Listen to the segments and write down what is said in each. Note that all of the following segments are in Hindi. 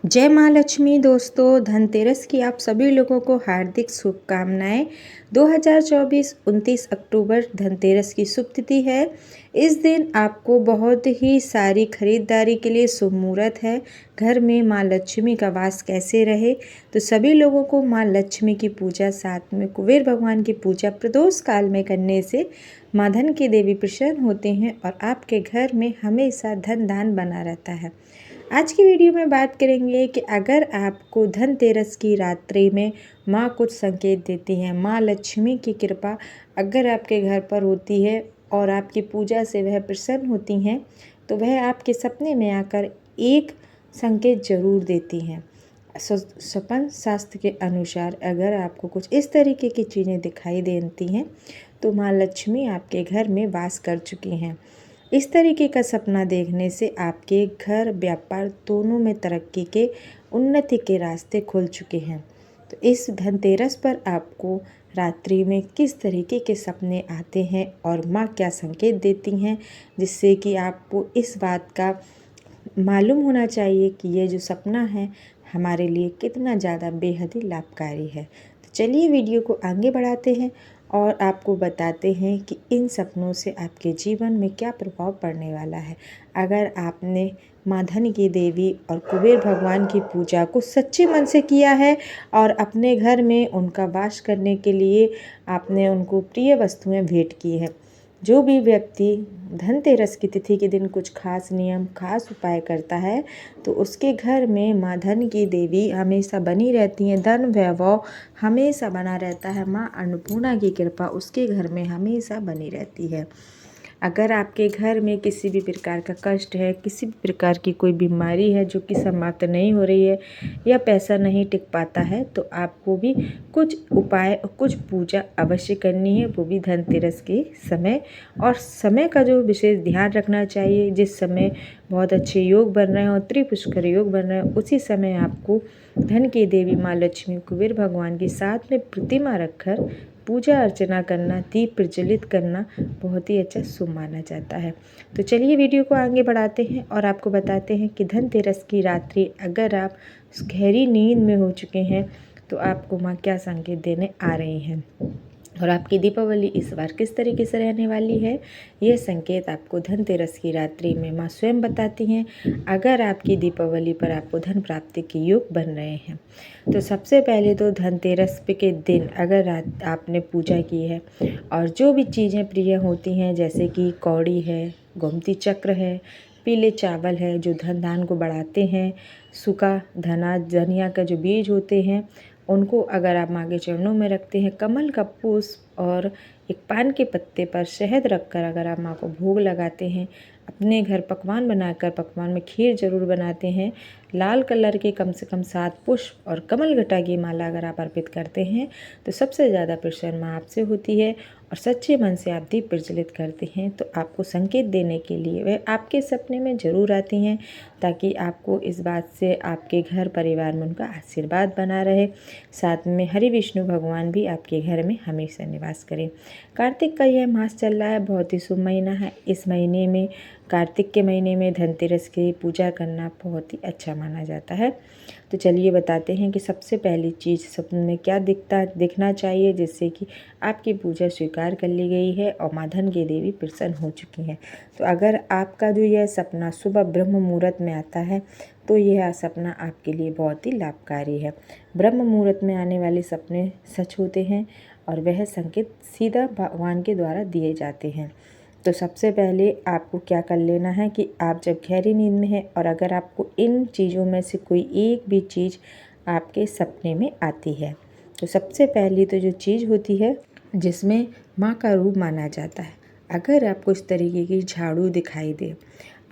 जय माँ लक्ष्मी दोस्तों, धनतेरस की आप सभी लोगों को हार्दिक शुभकामनाएं। 2024 29 अक्टूबर धनतेरस की शुभ तिथि है। इस दिन आपको बहुत ही सारी खरीदारी के लिए शुभ मुहूर्त है। घर में माँ लक्ष्मी का वास कैसे रहे, तो सभी लोगों को माँ लक्ष्मी की पूजा, साथ में कुबेर भगवान की पूजा प्रदोष काल में करने से माँ धन की देवी प्रसन्न होते हैं और आपके घर में हमेशा धन धान बना रहता है। आज की वीडियो में बात करेंगे कि अगर आपको धनतेरस की रात्रि में माँ कुछ संकेत देती हैं, माँ लक्ष्मी की कृपा अगर आपके घर पर होती है और आपकी पूजा से वह प्रसन्न होती हैं, तो वह आपके सपने में आकर एक संकेत जरूर देती हैं। सपन शास्त्र के अनुसार अगर आपको कुछ इस तरीके की चीज़ें दिखाई देती हैं, तो माँ लक्ष्मी आपके घर में वास कर चुकी हैं। इस तरीके का सपना देखने से आपके घर व्यापार दोनों में तरक्की के, उन्नति के रास्ते खुल चुके हैं। तो इस धनतेरस पर आपको रात्रि में किस तरीके के सपने आते हैं और माँ क्या संकेत देती हैं, जिससे कि आपको इस बात का मालूम होना चाहिए कि ये जो सपना है हमारे लिए कितना ज़्यादा बेहद ही लाभकारी है। तो चलिए वीडियो को आगे बढ़ाते हैं और आपको बताते हैं कि इन सपनों से आपके जीवन में क्या प्रभाव पड़ने वाला है। अगर आपने माँ धन की देवी और कुबेर भगवान की पूजा को सच्चे मन से किया है और अपने घर में उनका वास करने के लिए आपने उनको प्रिय वस्तुएं भेंट की है। जो भी व्यक्ति धनतेरस की तिथि के दिन कुछ खास नियम, खास उपाय करता है, तो उसके घर में माँ धन की देवी हमेशा बनी रहती हैं। धन वैभव हमेशा बना रहता है। माँ अन्नपूर्णा की कृपा उसके घर में हमेशा बनी रहती है। अगर आपके घर में किसी भी प्रकार का कष्ट है, किसी भी प्रकार की कोई बीमारी है जो कि समाप्त नहीं हो रही है या पैसा नहीं टिक पाता है, तो आपको भी कुछ उपाय, कुछ पूजा अवश्य करनी है, वो भी धनतेरस के समय। और समय का जो विशेष ध्यान रखना चाहिए, जिस समय बहुत अच्छे योग बन रहे हैं और त्रिपुष्कर योग बन रहे हैं, उसी समय आपको धन की देवी माँ लक्ष्मी, कुबेर भगवान के साथ में प्रतिमा रखकर पूजा अर्चना करना, दीप प्रज्वलित करना बहुत ही अच्छा शुभ माना जाता है। तो चलिए वीडियो को आगे बढ़ाते हैं और आपको बताते हैं कि धनतेरस की रात्रि अगर आप गहरी नींद में हो चुके हैं, तो आपको माँ क्या संकेत देने आ रही हैं और आपकी दीपावली इस बार किस तरीके से रहने वाली है, यह संकेत आपको धनतेरस की रात्रि में माँ स्वयं बताती हैं। अगर आपकी दीपावली पर आपको धन प्राप्ति के योग बन रहे हैं, तो सबसे पहले तो धनतेरस के दिन अगर आपने पूजा की है और जो भी चीज़ें प्रिय होती हैं, जैसे कि कौड़ी है, गोमती चक्र है, पीले चावल है जो धन धान को बढ़ाते हैं, सूखा धनिया का जो बीज होते हैं, उनको अगर आप माँ के चरणों में रखते हैं, कमल का पुष्प और एक पान के पत्ते पर शहद रखकर अगर आप माँ को भोग लगाते हैं, अपने घर पकवान बनाकर, पकवान में खीर जरूर बनाते हैं, लाल कलर के कम से कम 7 पुष्प और कमल गट्टा की माला अगर आप अर्पित करते हैं, तो सबसे ज़्यादा प्रसन्न माँ आपसे होती है और सच्चे मन से आप दीप प्रज्वलित करते हैं, तो आपको संकेत देने के लिए वह आपके सपने में ज़रूर आती हैं, ताकि आपको इस बात से आपके घर परिवार में उनका आशीर्वाद बना रहे। साथ में हरि विष्णु भगवान भी आपके घर में हमेशा निवास करें। कार्तिक का यह मास चल रहा है, बहुत ही शुभ महीना है। इस महीने में, कार्तिक के महीने में धनतेरस की पूजा करना बहुत ही अच्छा माना जाता है। तो चलिए बताते हैं कि सबसे पहली चीज़ सपने में क्या दिखना चाहिए, जिससे कि आपकी पूजा स्वीकार कर ली गई है और माँ धन की देवी प्रसन्न हो चुकी हैं। तो अगर आपका जो यह सपना सुबह ब्रह्म मुहूर्त में आता है, तो यह सपना आपके लिए बहुत ही लाभकारी है। ब्रह्म मुहूर्त में आने वाले सपने सच होते हैं और वह संकेत सीधा भगवान के द्वारा दिए जाते हैं। तो सबसे पहले आपको क्या कर लेना है कि आप जब गहरी नींद में हैं और अगर आपको इन चीज़ों में से कोई एक भी चीज़ आपके सपने में आती है, तो सबसे पहली तो जो चीज़ होती है जिसमें माँ का रूप माना जाता है, अगर आपको इस तरीके की झाड़ू दिखाई दे,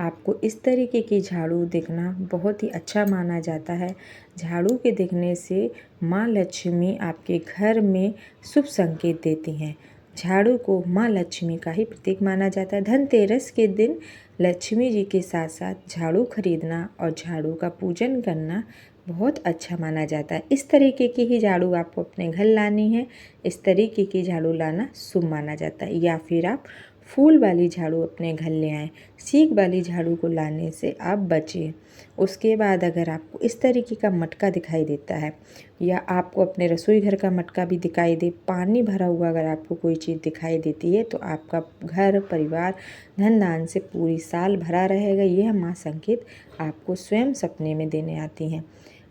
आपको इस तरीके की झाड़ू दिखना बहुत ही अच्छा माना जाता है। झाड़ू के दिखने से माँ लक्ष्मी आपके घर में शुभ संकेत देती हैं। झाड़ू को माँ लक्ष्मी का ही प्रतीक माना जाता है। धनतेरस के दिन लक्ष्मी जी के साथ साथ झाड़ू खरीदना और झाड़ू का पूजन करना बहुत अच्छा माना जाता है। इस तरीके की ही झाड़ू आपको अपने घर लानी है, इस तरीके की झाड़ू लाना शुभ माना जाता है। या फिर आप फूल वाली झाड़ू अपने घर ले आएँ। सीक वाली झाड़ू को लाने से आप बचें। उसके बाद अगर आपको इस तरीके का मटका दिखाई देता है या आपको अपने रसोई घर का मटका भी दिखाई दे, पानी भरा हुआ अगर आपको कोई चीज़ दिखाई देती है तो आपका घर परिवार धन धान्य से पूरी साल भरा रहेगा। यह माँ संकेत आपको स्वयं सपने में देने आती हैं।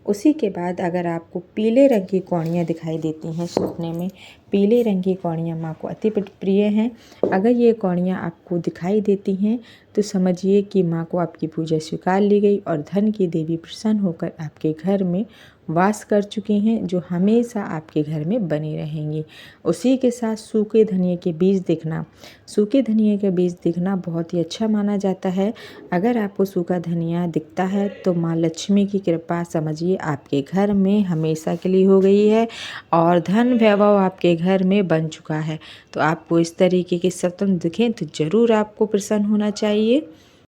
उसी के बाद अगर आपको पीले रंग की कौड़ियाँ दिखाई देती हैं सपने में, पीले रंग की कौड़ियाँ माँ को अति प्रिय हैं। अगर ये कौड़ियाँ आपको दिखाई देती हैं तो समझिए कि माँ को आपकी पूजा स्वीकार ली गई और धन की देवी प्रसन्न होकर आपके घर में वास कर चुकी हैं, जो हमेशा आपके घर में बनी रहेंगी। उसी के साथ सूखे धनिए के बीज दिखना, सूखे धनिए के बीज दिखना बहुत ही अच्छा माना जाता है। अगर आपको सूखा धनिया दिखता है तो माँ लक्ष्मी की कृपा समझिए आपके घर में हमेशा के लिए हो गई है और धन वैभव आपके घर में बन चुका है। तो आपको इस तरीके के सपने दिखें तो ज़रूर आपको प्रसन्न होना चाहिए।